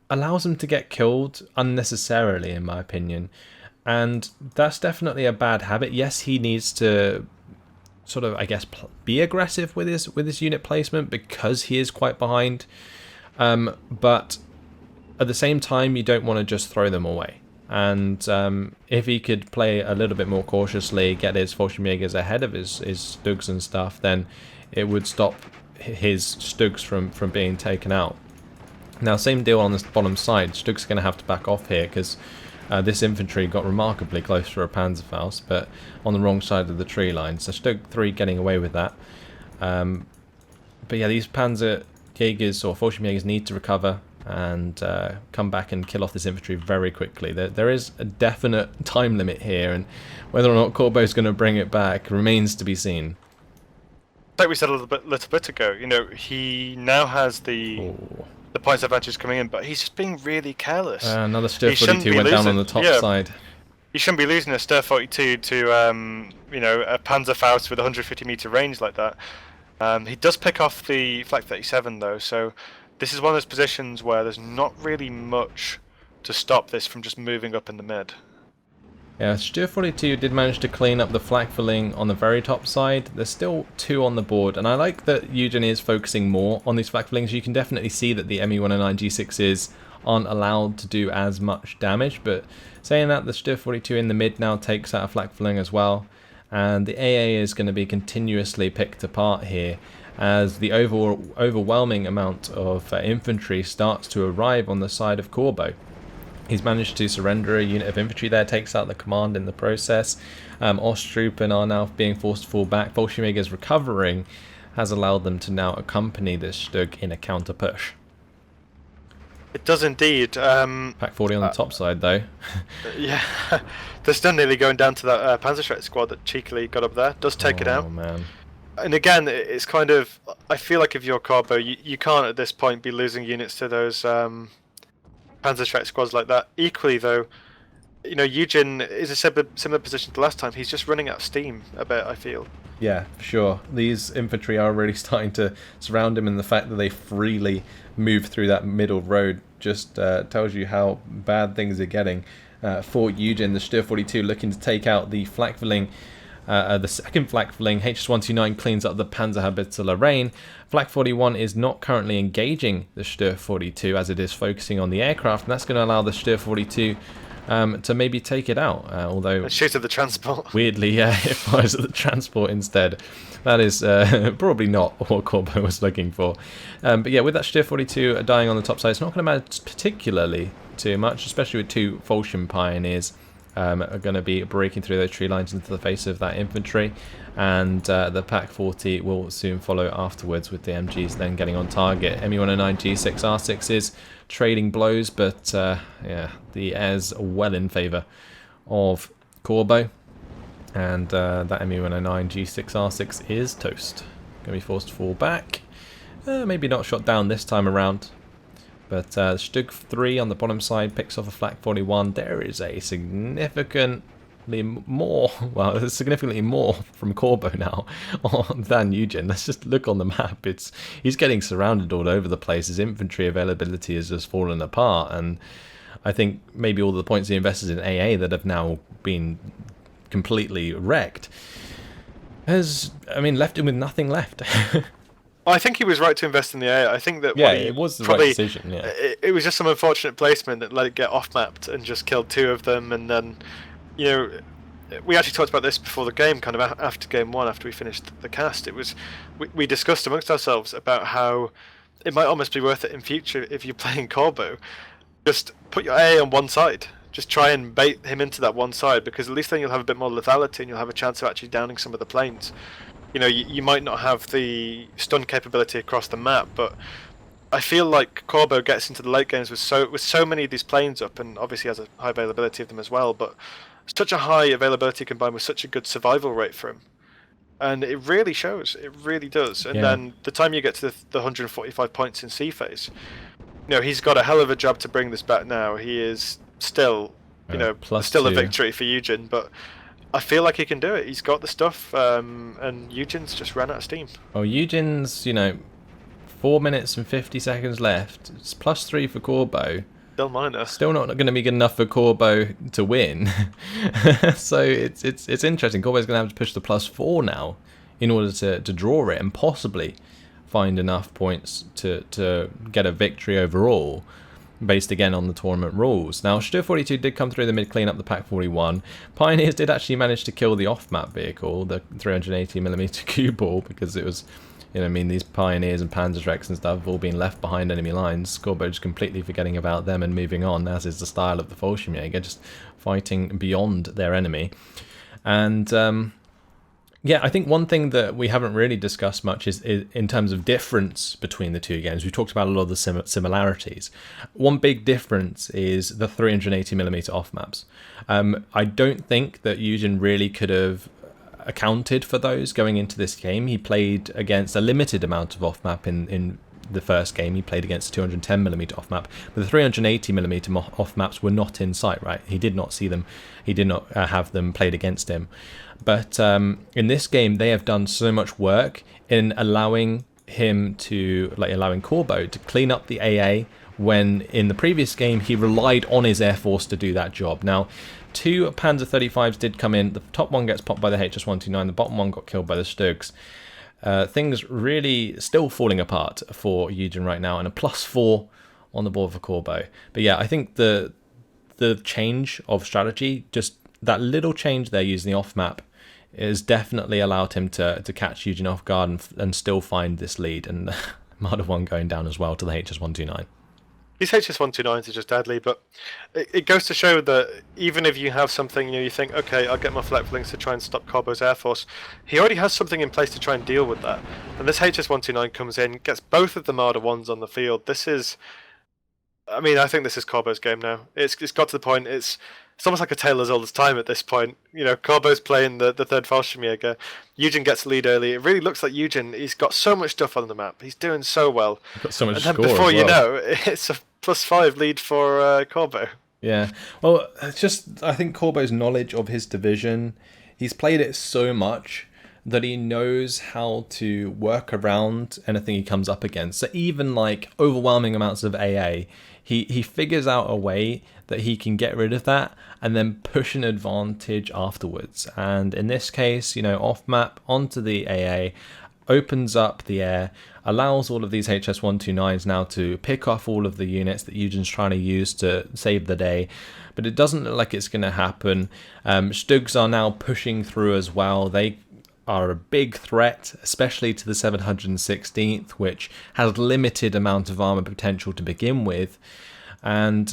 allows them to get killed unnecessarily, in my opinion. And that's definitely a bad habit. Yes, he needs to sort of, I guess, be aggressive with his unit placement because he is quite behind. But at the same time, you don't want to just throw them away. And if he could play a little bit more cautiously, get his Fallschirmjägers ahead of his Stugs and stuff, then it would stop his Stugs from being taken out. Now, same deal on this bottom side. Stugs are going to have to back off here because this infantry got remarkably close to a Panzerfaust, but on the wrong side of the tree line. So Stug 3 getting away with that. But yeah, these Panzerjägers or Fallschirmjägers need to recover and come back and kill off this infantry very quickly. There is a definite time limit here, and whether or not Corbeau is going to bring it back remains to be seen. Like we said a little bit ago, you know, he now has the points advantage coming in, but he's just being really careless. Another Stür 42 went down on the top side. You shouldn't be losing a Stür 42 to you know, a Panzerfaust with 150 meter range like that. He does pick off the Flak 37 though, so this is one of those positions where there's not really much to stop this from just moving up in the mid. Yeah, Stür 42 did manage to clean up the Flakverling on the very top side. There's still 2 on the board, and I like that YueJin is focusing more on these Flakverlings. You can definitely see that the ME109 G6s aren't allowed to do as much damage, but saying that, the Stür 42 in the mid now takes out a Flakverling as well, and the AA is going to be continuously picked apart here, as the overwhelming amount of infantry starts to arrive on the side of Corbeau. He's managed to surrender a unit of infantry there, takes out the command in the process. Osttroopen are now being forced to fall back. Fallschirmjäger's recovering has allowed them to now accompany this Stug in a counter push. It does indeed. Pack 40 on the top side though. Yeah, they're still nearly going down to that Panzerschreck squad that cheekily got up there. Does take it out. Oh man. And again, it's kind of, I feel like if you're Corbeau, you can't at this point be losing units to those Panzerschreck squads like that. Equally though, you know, YueJin is a similar position to last time. He's just running out of steam a bit, I feel. Yeah, for sure. These infantry are really starting to surround him, and the fact that they freely move through that middle road just tells you how bad things are getting for YueJin. The Stür 42 looking to take out the Flakverling. The second Flakverling, HS-129, cleans up the Panzerhaubitze Lorraine. Flak 41 is not currently engaging the Stür 42 as it is focusing on the aircraft, and that's going to allow the Stür 42 to maybe take it out. Although it shoots at the transport. Weirdly, yeah, it fires at the transport instead. That is probably not what Corbeau was looking for. But yeah, with that Stür 42 dying on the top side, it's not going to matter particularly too much, especially with 2 Fallschirm Pioneers are going to be breaking through those tree lines into the face of that infantry, and the Pack 40 will soon follow afterwards, with the MGs then getting on target. ME-109 G6R6s trading blows, but yeah, the air's well in favour of Corbeau, and that ME-109 G6R6 is toast. Going to be forced to fall back. Maybe not shot down this time around. But Stug 3 on the bottom side picks off a Flak 41. There is a significantly more from Corbeau now than YueJin. Let's just look on the map. He's getting surrounded all over the place. His infantry availability has just fallen apart, and I think maybe all the points he invested in AA that have now been completely wrecked has, I mean, left him with nothing left. I think he was right to invest in the A. I think that it was the right decision. Yeah, it was just some unfortunate placement that let it get off-mapped and just killed 2 of them. And then, you know, we actually talked about this before the game, kind of after game 1, after we finished the cast. It was we discussed amongst ourselves about how it might almost be worth it in future if you're playing Corbeau. Just put your A on one side. Just try and bait him into that one side, because at least then you'll have a bit more lethality and you'll have a chance of actually downing some of the planes. You know, you might not have the stun capability across the map, but I feel like Corbeau gets into the late games with so many of these planes up, and obviously has a high availability of them as well, but such a high availability combined with such a good survival rate for him. And it really shows, it really does. And then the time you get to the 145 points in C phase, you know, he's got a hell of a job to bring this back now. He is still, you know, still a victory for YueJin, but I feel like he can do it. He's got the stuff, and YueJin's just ran out of steam. Oh, YueJin's, you know, 4 minutes and 50 seconds left. It's +3 for Corbeau. Still minor. Still not going to be good enough for Corbeau to win. So it's interesting. Corbau's going to have to push the +4 now in order to draw it and possibly find enough points to get a victory overall, based again on the tournament rules. Now, Stug 42 did come through the mid, clean up the Pack 41. Pioneers did actually manage to kill the off-map vehicle, the 380mm cue ball, because it was, you know, I mean, these Pioneers and Panzerschrecks and stuff have all been left behind enemy lines. Corbeau just completely forgetting about them and moving on, as is the style of the Fallschirmjäger, just fighting beyond their enemy. And yeah, I think one thing that we haven't really discussed much is in terms of difference between the two games. We talked about a lot of the similarities. One big difference is the 380mm off maps. I don't think that YueJin really could have accounted for those going into this game. He played against a limited amount of off map in the first game. He played against 210mm off map, but the 380mm off maps were not in sight, right? He did not see them. He did not have them played against him. But in this game, they have done so much work in allowing him to, like, allowing Corbeau to clean up the AA, when in the previous game he relied on his air force to do that job. Now, 2 Panzer 35s did come in. The top one gets popped by the HS-129. The bottom one got killed by the Stugs. Things really still falling apart for YueJin right now, and a +4 on the board for Corbeau. But yeah, I think the change of strategy, just that little change there using the off map, has definitely allowed him to catch YueJin off guard and still find this lead, and Marder 1 going down as well to the HS-129. These HS-129s are just deadly, but it goes to show that even if you have something, you know, you think, okay, I'll get my Fleckflings to try and stop Corbeau's air force, he already has something in place to try and deal with that. And this HS-129 comes in, gets both of the Marder 1s on the field. This is, I mean, I think this is Corbeau's game now. It's got to the point, it's almost like a tale as old as time at this point. You know, Corbeau's playing the third Fallschirmjäger. YueJin gets the lead early. It really looks like YueJin, he's got so much stuff on the map. He's doing so well. Got so much and then score before as you well. know, it's a +5 lead for Corbeau. Yeah, well, it's just, I think Corbeau's knowledge of his division, he's played it so much that he knows how to work around anything he comes up against. So even like overwhelming amounts of AA, he figures out a way that he can get rid of that and then push an advantage afterwards. And in this case, you know, off map onto the AA, opens up the air, allows all of these HS-129s now to pick off all of the units that YueJin's trying to use to save the day. But it doesn't look like it's going to happen. Stugs are now pushing through as well. They are a big threat, especially to the 716th, which has limited amount of armor potential to begin with. and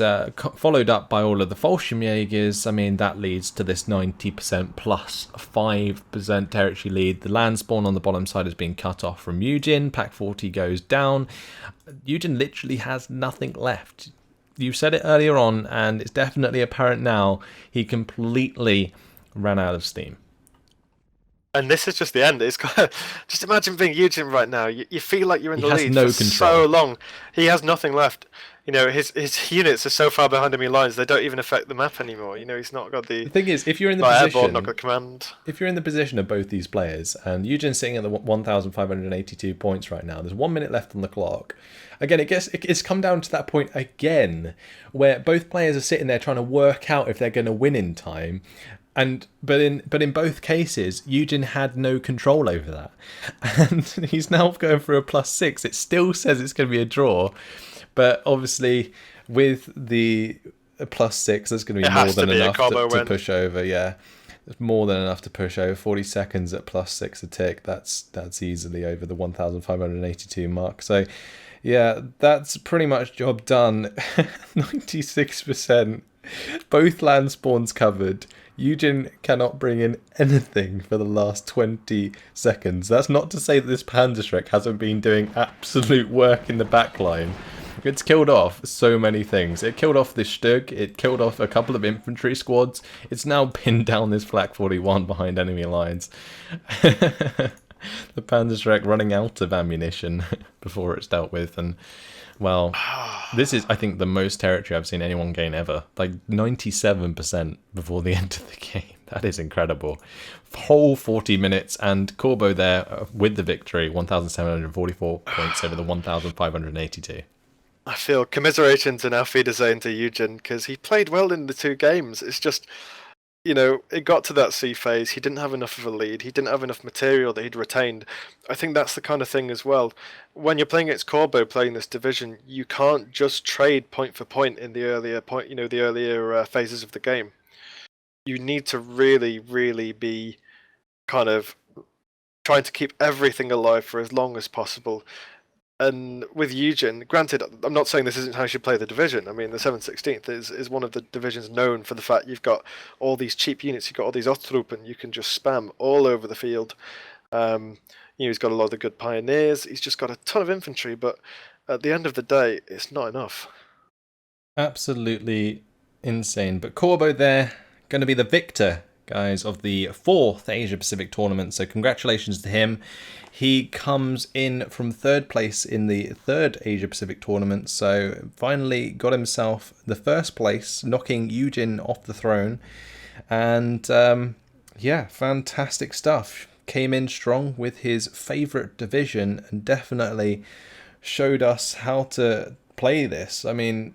followed up by all of the Fallschirmjägers. I mean, that leads to this 90% plus 5% territory lead. The land spawn on the bottom side has been cut off from YueJin. Pack 40 goes down. YueJin literally has nothing left. You said it earlier on, and it's definitely apparent now. He completely ran out of steam. And this is just the end. It's got, just imagine being YueJin right now. You feel like you're in the lead no for control. so long. He has nothing left. You know, his units are so far behind enemy lines, they don't even affect the map anymore. You know, he's not got the thing is, if you're in the airborne, position, not got command. If you're in the position of both these players, and YueJin's sitting at the 1,582 points right now, there's 1 minute left on the clock. Again, it's come down to that point again, where both players are sitting there trying to work out if they're going to win in time. But in both cases, YueJin had no control over that, and he's now going for a +6. It still says it's going to be a draw, but obviously with the +6, there's going to be more than enough to push over. Yeah, there's more than enough to push over. 40 seconds at +6 a tick. That's easily over the 1,582 mark. So yeah, that's pretty much job done. 96%. Both land spawns covered. YueJin cannot bring in anything for the last 20 seconds. That's not to say that this Panzerschreck hasn't been doing absolute work in the backline. It's killed off so many things. It killed off this Stug. It killed off a couple of infantry squads. It's now pinned down this Flak 41 behind enemy lines. The Panzerschreck running out of ammunition before it's dealt with, and well, this is, I think, the most territory I've seen anyone gain ever. Like 97% before the end of the game. That is incredible. Whole 40 minutes, and Corbeau there with the victory, 1,744 points over the 1,582. I feel commiserations and Auf Wiedersehen to YueJin, because he played well in the two games. It's just, you know, it got to that C phase. He didn't have enough of a lead. He didn't have enough material that he'd retained. I think that's the kind of thing as well. When you're playing against Corbeau, playing this division, you can't just trade point for point in the earlier phases of the game. You need to really, really be kind of trying to keep everything alive for as long as possible. And with YueJin, granted, I'm not saying this isn't how you should play the division. I mean, the 716th is one of the divisions known for the fact you've got all these cheap units, you've got all these Ostruppen you can just spam all over the field. He's got a lot of the good pioneers, he's just got a ton of infantry, but at the end of the day, it's not enough. Absolutely insane. But Corbeau there, going to be the victor, guys, of the 4th Asia Pacific tournament, so congratulations to him. He comes in from 3rd place in the 3rd Asia Pacific tournament, so finally got himself the 1st place, knocking YueJin off the throne. And yeah, fantastic stuff. Came in strong with his favourite division and definitely showed us how to play this. I mean,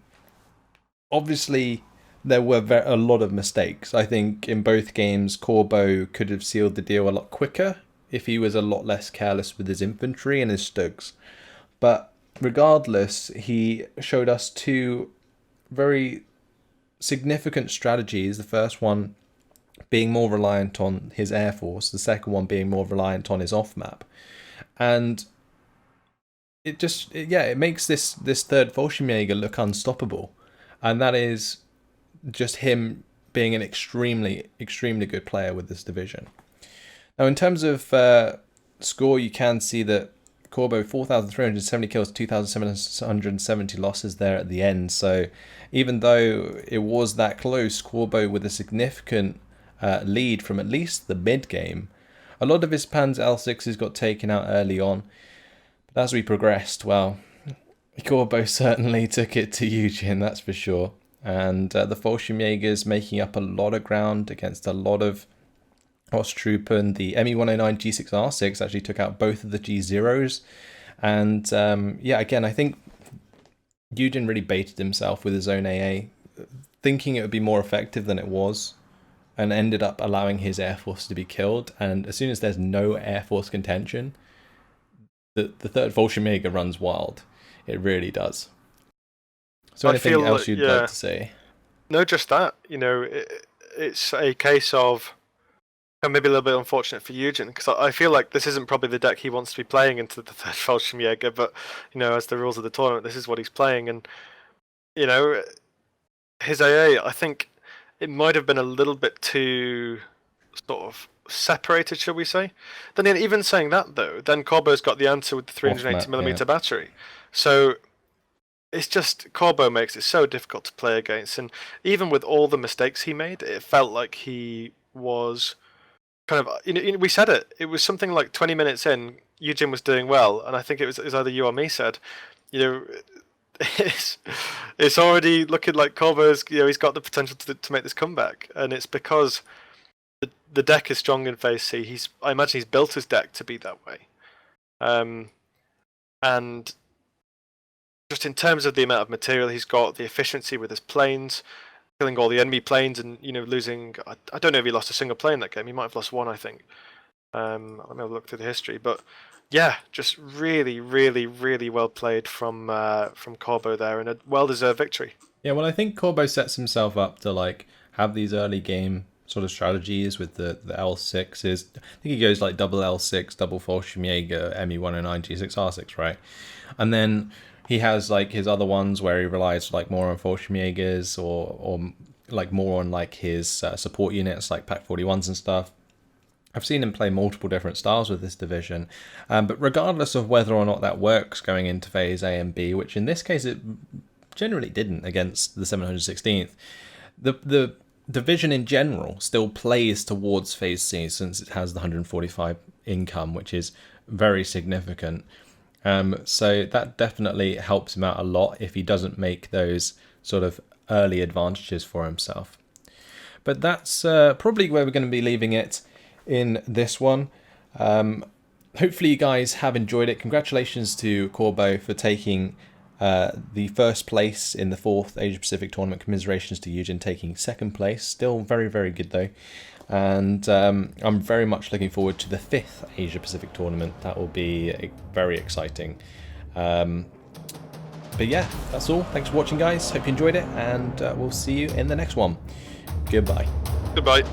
obviously there were a lot of mistakes. I think in both games, Corbeau could have sealed the deal a lot quicker if he was a lot less careless with his infantry and his Stugs. But regardless, he showed us two very significant strategies. The first one being more reliant on his air force, the second one being more reliant on his off-map. And it makes this third Fallschirmjäger look unstoppable. And that is just him being an extremely, extremely good player with this division. Now, in terms of score, you can see that Corbeau 4,370 kills, 2,770 losses there at the end. So even though it was that close, Corbeau with a significant lead from at least the mid-game. A lot of his Panzer L6s got taken out early on. But as we progressed, well, Corbeau certainly took it to YueJin, that's for sure. And the Fallschirmjägers making up a lot of ground against a lot of Ostruppen. The Me-109 G6R6 actually took out both of the G0s. And again, I think YueJin really baited himself with his own AA, thinking it would be more effective than it was, and ended up allowing his Air Force to be killed. And as soon as there's no Air Force contention, the third Fallschirmjäger runs wild. It really does. So anything else you'd like to say? No, just that. You know, it's a case of maybe a little bit unfortunate for YueJin, because I feel like this isn't probably the deck he wants to be playing into the third Fallschirmjäger, but, you know, as the rules of the tournament, this is what he's playing. And you know, his AA, I think it might have been a little bit too sort of separated, shall we say? Then even saying that though, then Corbeau's got the answer with the 380mm battery. So it's just Corbeau makes it so difficult to play against, and even with all the mistakes he made, it felt like he was kind of. We said it. It was something like 20 minutes in, YueJin was doing well, and I think it was either you or me said, you know, it's already looking like Corbeau's. He's got the potential to make this comeback, and it's because the deck is strong in Phase C. I imagine he's built his deck to be that way, and just in terms of the amount of material he's got, the efficiency with his planes, killing all the enemy planes, and losing. I don't know if he lost a single plane that game. He might have lost one, I think. Let me have a look through the history, but yeah, just really, really, really well played from Corbeau there, and a well-deserved victory. Yeah, well, I think Corbeau sets himself up to like have these early game sort of strategies with the L6s. I think he goes like double L6, double Fallschirmjäger, ME109, G6R6, right? And then he has like his other ones where he relies like more on Fallschirmjägers or like more on like his support units like Pack 41s and stuff. I've seen him play multiple different styles with this division, but regardless of whether or not that works going into Phase A and B, which in this case it generally didn't against the 716th, the division in general still plays towards Phase C since it has the 145 income, which is very significant. So that definitely helps him out a lot if he doesn't make those sort of early advantages for himself. But that's probably where we're going to be leaving it in this one. Hopefully you guys have enjoyed it. Congratulations to Corbeau for taking the first place in the 4th Asia Pacific tournament. Commiserations to YueJin taking 2nd place. Still very, very good though. And I'm very much looking forward to the 5th Asia Pacific tournament. That will be very exciting. But yeah, that's all. Thanks for watching, guys. Hope you enjoyed it, and we'll see you in the next one. Goodbye. Goodbye.